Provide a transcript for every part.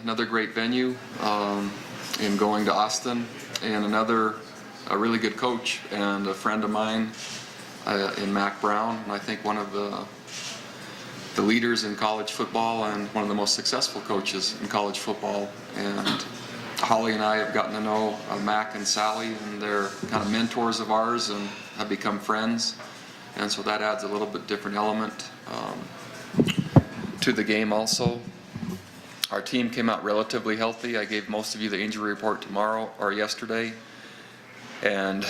Another great venue in going to Austin, and another a really good coach and a friend of mine in Mac Brown, and I think one of the leaders in college football and one of the most successful coaches in college football. And Holly and I have gotten to know Mac and Sally, and they're kind of mentors of ours and have become friends, and so that adds a little bit different element to the game also. Our team came out relatively healthy. I gave most of you the injury report yesterday, and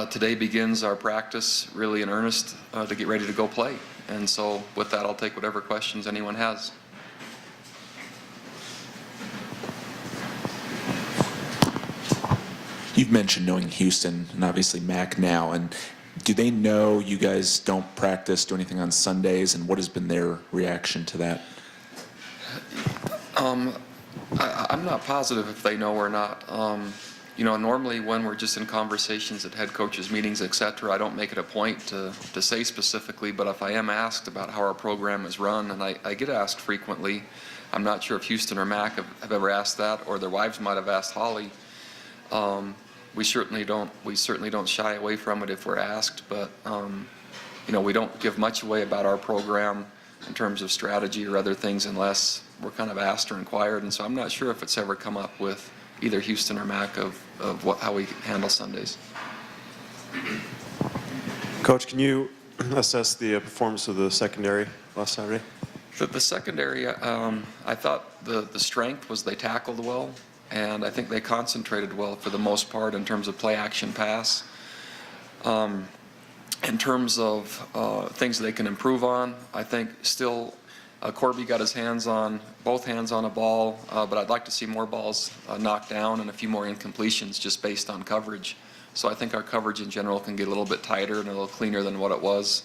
today begins our practice really in earnest to get ready to go play. And so with that, I'll take whatever questions anyone has. You've mentioned knowing Houston and obviously Mac now, and do they know you guys don't practice, do anything on Sundays, and what has been their reaction to that? I'm not positive if they know or not. Normally when we're just in conversations at head coaches meetings, etc., I don't make it a point to say specifically, but if I am asked about how our program is run, and I get asked frequently, I'm not sure if Houston or Mac have ever asked that, or their wives might have asked Holly. We certainly don't shy away from it if we're asked, but we don't give much away about our program in terms of strategy or other things unless we're kind of asked or inquired. And so I'm not sure if it's ever come up with either Houston or Mac of how we handle Sundays. Coach, can you assess the performance of the secondary last Saturday? The secondary, I thought the strength was they tackled well, and I think they concentrated well for the most part in terms of play action pass. In terms of things they can improve on, I think still Corby got both hands on a ball, but I'd like to see more balls knocked down and a few more incompletions just based on coverage. So I think our coverage in general can get a little bit tighter and a little cleaner than what it was.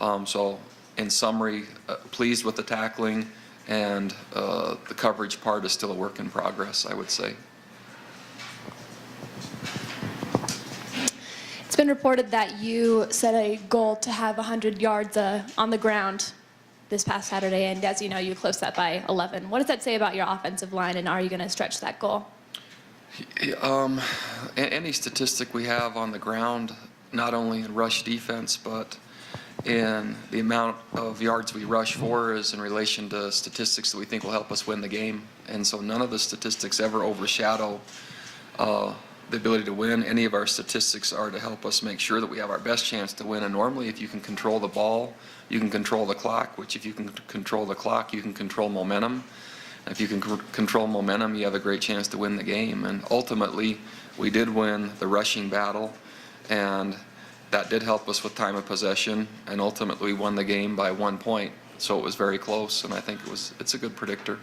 So in summary, pleased with the tackling, and the coverage part is still a work in progress, I would say. It's been reported that you set a goal to have 100 yards on the ground this past Saturday, and as you know, you closed that by 11. What does that say about your offensive line, and are you going to stretch that goal? Any statistic we have on the ground, not only in rush defense, but in the amount of yards we rush for, is in relation to statistics that we think will help us win the game. And so none of the statistics ever overshadow the ability to win. Any of our statistics are to help us make sure that we have our best chance to win. And normally, if you can control the ball, you can control the clock, which if you can control the clock, you can control momentum. And if you can control momentum, you have a great chance to win the game. And ultimately, we did win the rushing battle, and that did help us with time of possession, and ultimately we won the game by 1 point. So it was very close, and I think it's a good predictor.